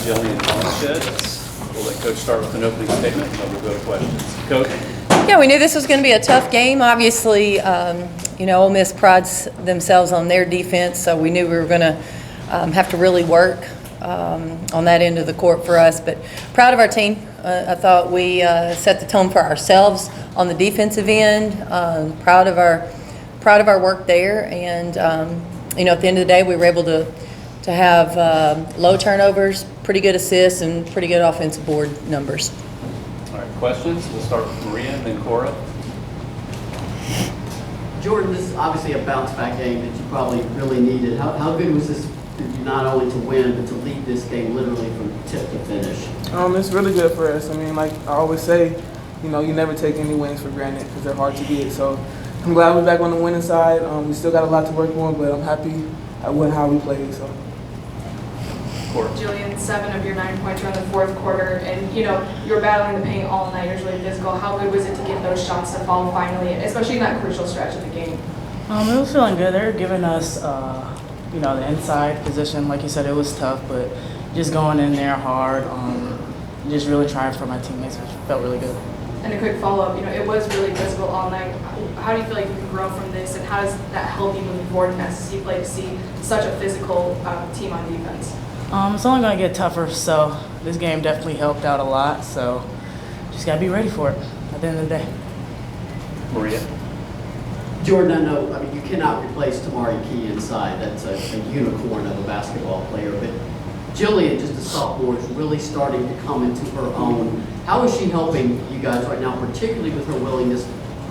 Jillian Hollingshead. We'll let Coach start with an opening statement, and then we'll go to questions. Coach? Yeah, we knew this was going to be a tough game. Obviously, Ole Miss prides themselves on their defense, so we knew we were going to have to really work on that end of the court for us. But proud of our team. I thought we set the tone for ourselves on the defensive end. Proud of our work there, and at the end of the day, we were able to have low turnovers, pretty good assists, and pretty good offensive board numbers. All right, questions? We'll start with Maria and then Cora. Jordan, this is obviously a bounce-back game that you probably really needed. How good was this for you not only to win, but to lead this game literally from tip to finish? It's really good for us. I mean, like I always say, you never take any wins for granted because they're hard to get. So I'm glad we're back on the winning side. We still got a lot to work on, but I'm happy with how we played. So. Jillian, 7 of your 9 points were in the fourth quarter, and you were battling the paint all night. It was really physical. How good was it to get those shots to fall finally, especially in that crucial stretch of the game? It was feeling good. They were giving us, the inside position. Like you said, it was tough, but just going in there hard, just really trying for my teammates, which felt really good. And a quick follow-up, it was really physical all night. How do you feel like you can grow from this, and how does that help you moving forward in SEC play to see such a physical team on defense? It's only going to get tougher, so this game definitely helped out a lot. So just got to be ready for it at the end of the day. Maria? Jordan, I mean, you cannot replace Tamari Key inside. That's a unicorn of a basketball player. But Jillian, just a sophomore, is really starting to come into her own. How is she helping you guys right now, particularly with her willingness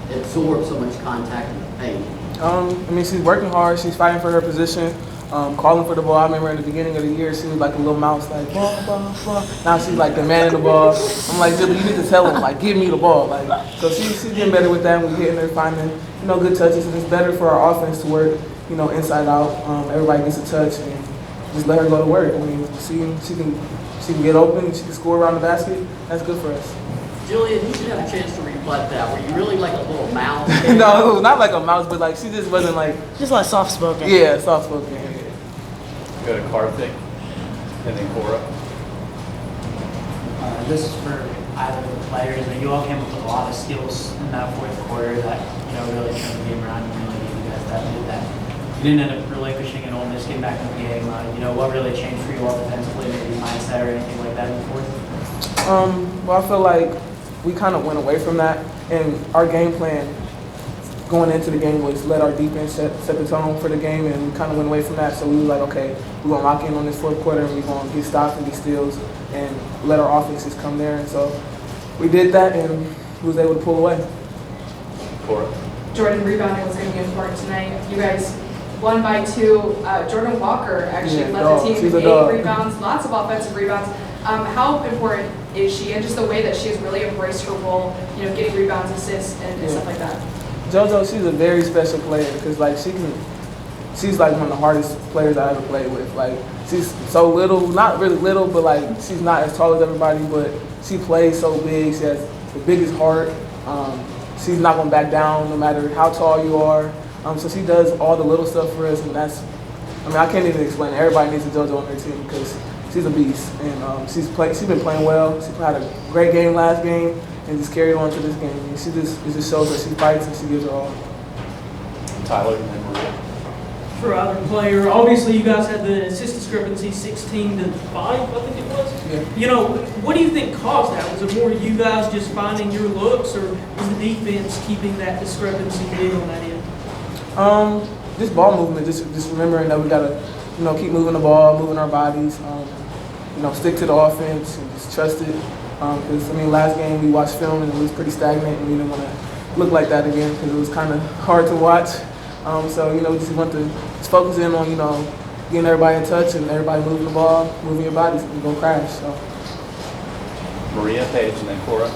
to absorb so much contact in the paint? She's working hard. She's fighting for her position. Calling for the ball. I remember in the beginning of the year, she was like a little mouse, like ball, ball, ball. Now she's like demanding the ball. I'm like, Jilly, you need to tell him, like, give me the ball. So she's getting better with that. We're hitting her, finding, good touches, and it's better for our offense to work, inside out. Everybody gets a touch, and just let her go to work. I mean, she can get open, she can score around the basket. That's good for us. Jillian, you should have a chance to rebut that. Were you really like a little mouse? No, it was not like a mouse, but like she just wasn't like. Just like soft-spoken. Yeah, soft-spoken. Yeah. Go to Karthik and then Cora. This is for either of the players. You all came up with a lot of skills in that fourth quarter that really turned the game around and really gave you guys that. You didn't end up relinquishing an Ole Miss game back in the game. What really changed for you all defensively, maybe mindset or anything like that in the fourth? Well, I feel like we kind of went away from that, and our game plan going into the game was let our defense set the tone for the game, and we kind of went away from that. So we were like, okay, we're going to lock in on this fourth quarter, and we're going to get stops and get steals and let our offenses come there. And so we did that, and we was able to pull away. Cora? Jordan, rebounding was going to be important tonight. You guys won by 2. Jordan Walker actually led the team with 8 rebounds, lots of offensive rebounds. How important is she, and just the way that she has really embraced her role, getting rebounds, assists, and stuff like that? JoJo, she's a very special player because she's like one of the hardest players I ever played with. Like, she's so little, not really little, but like she's not as tall as everybody, but she plays so big. She has the biggest heart. She's not gonna back down no matter how tall you are. So she does all the little stuff for us, and I can't even explain it. Everybody needs a JoJo on their team because she's a beast, and she's been playing well. She had a great game last game, and just carried on to this game. And it just shows that she fights and she gives her all. Tyler and then Maria. For either player, obviously you guys had the assist discrepancy 16-5, I think it was. Yeah. What do you think caused that? Was it more you guys just finding your looks, or was the defense keeping that discrepancy big on that end? Just ball movement, just remembering that we gotta, keep moving the ball, moving our bodies, stick to the offense and just trust it. Because, last game we watched film and it was pretty stagnant, and we didn't want to look like that again because it was kind of hard to watch. So, we just want to focus in on, getting everybody in touch and everybody moving the ball, moving your bodies, and go crash. So. Maria, Paige, and then Cora.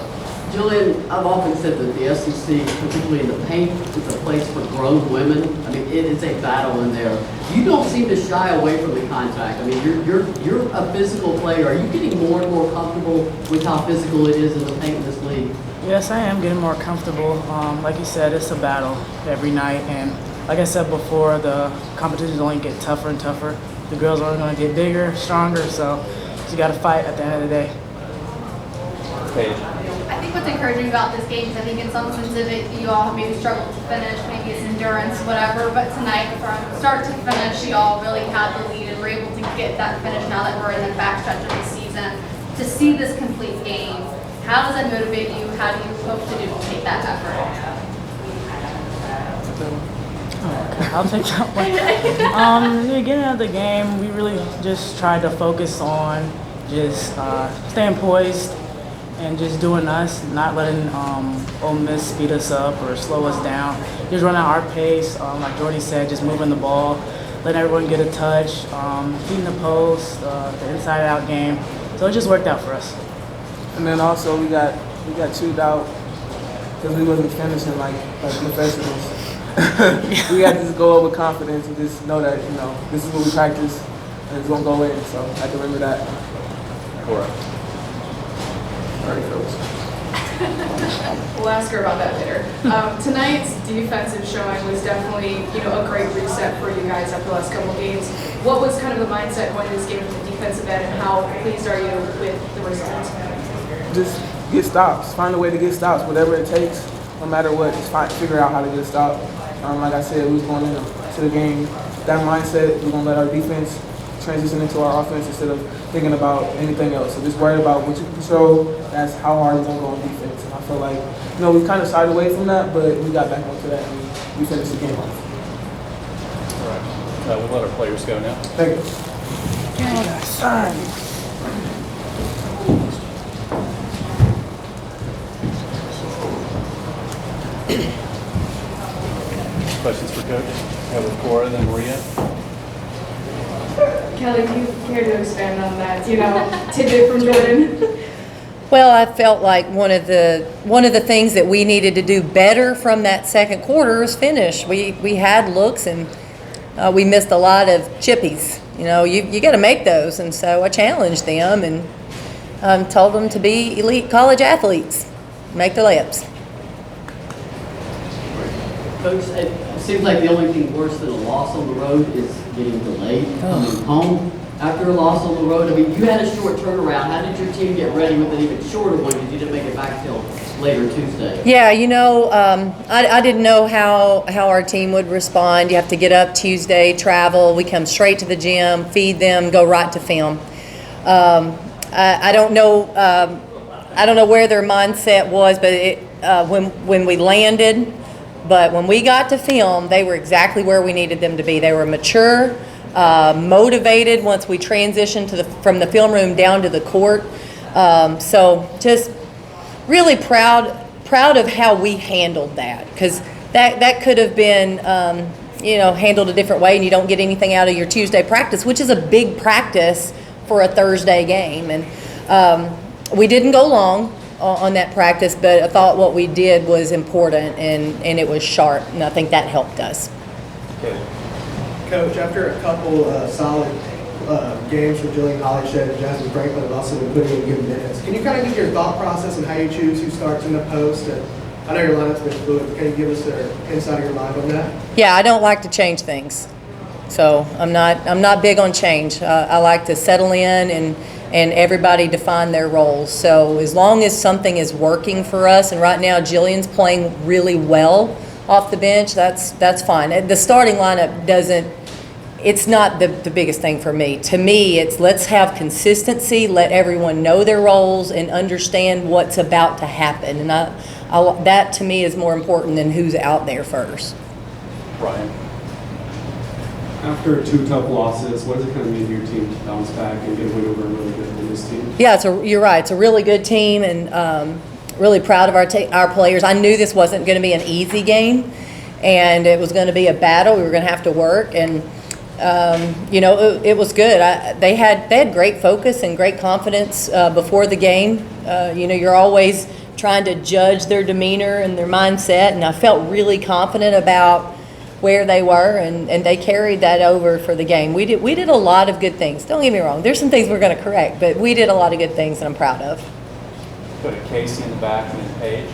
Jillian, I've often said that the SEC, particularly in the paint, is a place for grown women. It is a battle in there. You don't seem to shy away from the contact. You're a physical player. Are you getting more and more comfortable with how physical it is in the paint in this league? Yes, I am getting more comfortable. Like you said, it's a battle every night, and like I said before, the competitions only get tougher and tougher. The girls are only going to get bigger, stronger, so just got to fight at the end of the day. Paige. I think what's encouraging about this game is I think in some sense of it, you all maybe struggled to finish, maybe it's endurance, whatever, but tonight from start to finish, you all really had the lead and were able to get that finish now that we're in the backstretch of the season. To see this complete game, how does that motivate you? How do you hope to duplicate that effort? Okay, I'll take that one. The beginning of the game, we really just tried to focus on just staying poised and just doing us, not letting Ole Miss speed us up or slow us down. Just running our pace, like Jordy said, just moving the ball, letting everyone get a touch, feeding the post, the inside-out game. So it just worked out for us. And then also we got chewed out because we wasn't finishing like professionals. We had to just go over confidence and just know that, this is what we practice and it's going to go in. So I have to remember that. Cora. Sorry, Coach. We'll ask her about that later. Tonight's defensive showing was definitely, a great reset for you guys after the last couple of games. What was kind of the mindset going into this game from the defensive end, and how pleased are you with the result? Just get stops. Find a way to get stops, whatever it takes, no matter what. Just figure out how to get a stop. Like I said, we was going into the game. That mindset, we're going to let our defense transition into our offense instead of thinking about anything else. So just worry about what you can control. That's how hard we're going to go on defense. And I feel like, we kind of shied away from that, but we got back onto that and we finished the game off. All right. We'll let our players go now. Thank you. Questions for Coach? Have with Cora, then Maria. Kelly, do you care to expand on that, tidbit from Jordan? Well, I felt like one of the things that we needed to do better from that second quarter is finish. We had looks and we missed a lot of chippies. You got to make those, and so I challenged them and told them to be elite college athletes, make the layups. Coach, it seems like the only thing worse than a loss on the road is getting delayed coming home after a loss on the road. I mean, you had a short turnaround. How did your team get ready with an even shorter one because you didn't make it back till later Tuesday? Yeah, I didn't know how our team would respond. You have to get up Tuesday, travel. We come straight to the gym, feed them, go right to film. I don't know where their mindset was, but when we landed. But when we got to film, they were exactly where we needed them to be. They were mature, motivated once we transitioned from the film room down to the court. So just really proud of how we handled that, because that could have been handled a different way, and you don't get anything out of your Tuesday practice, which is a big practice for a Thursday game. And we didn't go long on that practice, but I thought what we did was important and it was sharp, and I think that helped us. Okay. Coach, after a couple solid games for Jillian Hollingshead and Jasmine Franklin have also been putting in good minutes, can you kind of give your thought process and how you choose who starts in the post? And I know your lineup's been fluid, but can you give us the inside of your mind on that? Yeah, I don't like to change things, so I'm not big on change. I like to settle in and everybody define their roles. So as long as something is working for us, and right now Jillian's playing really well off the bench, that's fine. The starting lineup it's not the biggest thing for me. To me, it's let's have consistency, let everyone know their roles and understand what's about to happen. And that to me is more important than who's out there first. Brian. After 2 tough losses, what does it kind of mean to your team to bounce back and get a win over a really good Ole Miss team? Yeah, you're right. It's a really good team, and really proud of our players. I knew this wasn't going to be an easy game, and it was going to be a battle. We were going to have to work, and it was good. They had great focus and great confidence before the game. You're always trying to judge their demeanor and their mindset, and I felt really confident about where they were, and they carried that over for the game. We did a lot of good things. Don't get me wrong. There's some things we're going to correct, but we did a lot of good things that I'm proud of. Put a Casey in the back and then Paige.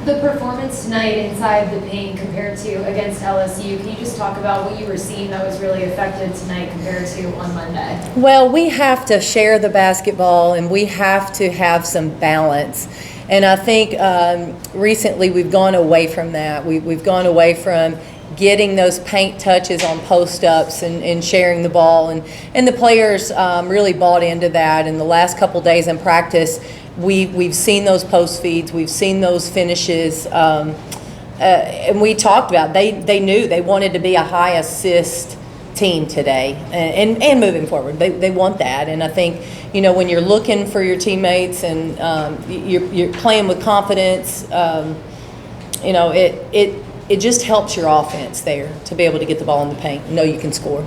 The performance tonight inside the paint compared to against LSU, can you just talk about what you were seeing that was really effective tonight compared to on Monday? Well, we have to share the basketball and we have to have some balance. And I think recently we've gone away from that. We've gone away from getting those paint touches on post-ups and sharing the ball. And the players really bought into that. In the last couple days in practice, we've seen those post feeds, we've seen those finishes, and we talked about they knew they wanted to be a high assist team today and moving forward. They want that, and I think when you're looking for your teammates and you're playing with confidence, it just helps your offense there to be able to get the ball in the paint and know you can score.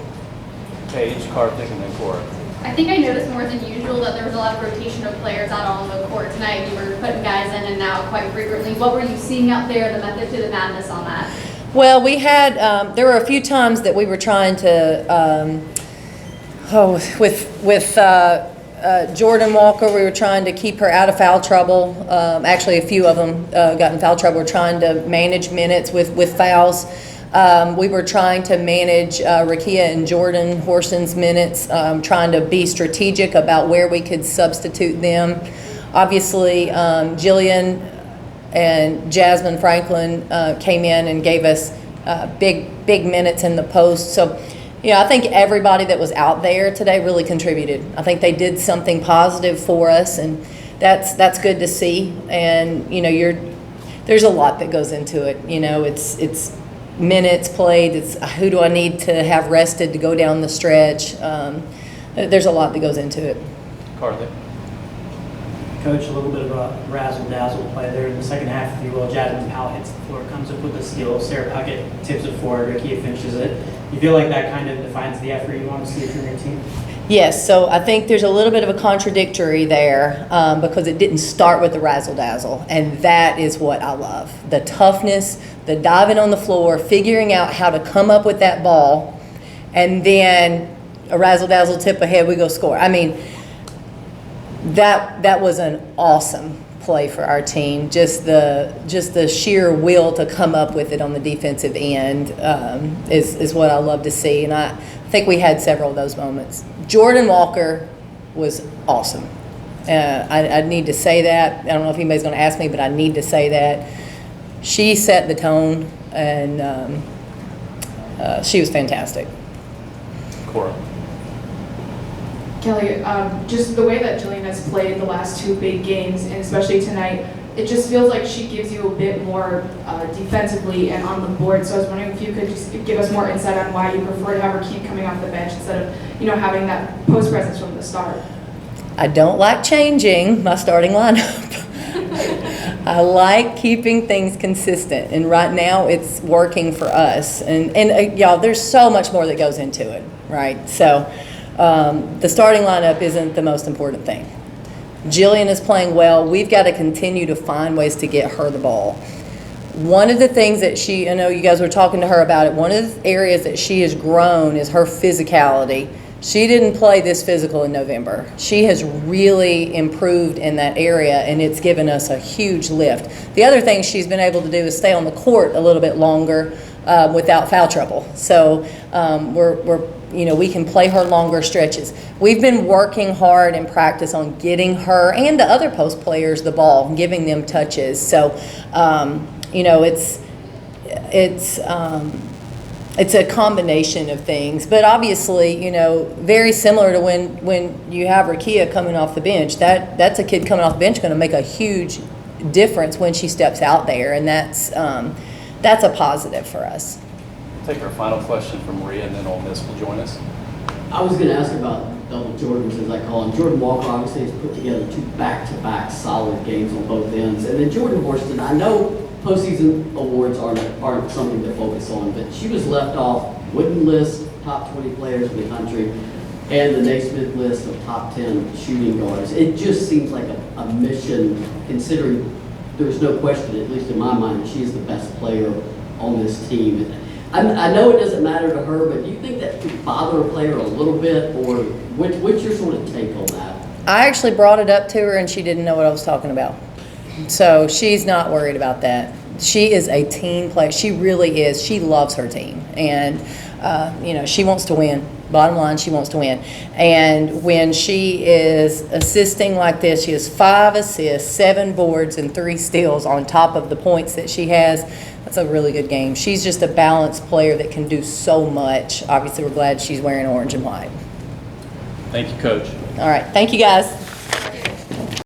Paige, Karthik, and then Cora. I think I noticed more than usual that there was a lot of rotation of players out on the court tonight. You were putting guys in and out quite frequently. What were you seeing out there, the method to the madness on that? Well, we had, there were a few times that we were trying to, with Jordan Walker, we were trying to keep her out of foul trouble. Actually, a few of them got in foul trouble. We're trying to manage minutes with fouls. We were trying to manage Rakia and Jordan Horston's minutes, trying to be strategic about where we could substitute them. Obviously, Jillian and Jasmine Franklin came in and gave us big minutes in the post. So, I think everybody that was out there today really contributed. I think they did something positive for us, and that's good to see. And there's a lot that goes into it. It's minutes played. It's who do I need to have rested to go down the stretch. There's a lot that goes into it. Karthik. Coach, a little bit of a razzle-dazzle play there in the second half, if you will. Jasmine Powell hits the floor, comes up with the steal. Sarah Puckett tips it forward. Rakia finishes it. You feel like that kind of defines the effort you want to see from your team? Yes, so I think there's a little bit of a contradictory there because it didn't start with the razzle-dazzle, and that is what I love. The toughness, the diving on the floor, figuring out how to come up with that ball, and then a razzle-dazzle tip ahead, we go score. I mean, that was an awesome play for our team. Just the sheer will to come up with it on the defensive end is what I love to see, and I think we had several of those moments. Jordan Walker was awesome. I need to say that. I don't know if anybody's going to ask me, but I need to say that. She set the tone, and she was fantastic. Cora. Kelly, just the way that Jillian has played the last two big games, and especially tonight, it just feels like she gives you a bit more defensively and on the board. So I was wondering if you could just give us more insight on why you prefer to have her keep coming off the bench instead of, having that post presence from the start. I don't like changing my starting lineup. I like keeping things consistent, and right now it's working for us. And y'all, there's so much more that goes into it, right? So the starting lineup isn't the most important thing. Jillian is playing well. We've got to continue to find ways to get her the ball. One of the things that I know you guys were talking to her about it, one of the areas that she has grown is her physicality. She didn't play this physical in November. She has really improved in that area, and it's given us a huge lift. The other thing she's been able to do is stay on the court a little bit longer without foul trouble. So we can play her longer stretches. We've been working hard in practice on getting her and the other post players the ball, giving them touches. So, it's a combination of things, but obviously, very similar to when you have Rakia coming off the bench. That's a kid coming off the bench going to make a huge difference when she steps out there, and that's a positive for us. Take our final question from Maria, and then Ole Miss will join us. I was going to ask about double Jordans, as I call him. Jordan Walker obviously has put together two back-to-back solid games on both ends, and then Jordan Horston, I know postseason awards aren't something to focus on, but she was left off wooden list top 20 players in the country and the Naismith list of top 10 shooting guards. It just seems like a mission, considering there's no question, at least in my mind, that she is the best player on this team. I know it doesn't matter to her, but do you think that could bother a player a little bit, or what's your sort of take on that? I actually brought it up to her, and she didn't know what I was talking about. So she's not worried about that. She is a team player. She really is. She loves her team. And, she wants to win. Bottom line, she wants to win. And when she is assisting like this, she has 5 assists, 7 boards, and 3 steals on top of the points that she has. That's a really good game. She's just a balanced player that can do so much. Obviously, we're glad she's wearing orange and white. Thank you, Coach. All right. Thank you, guys.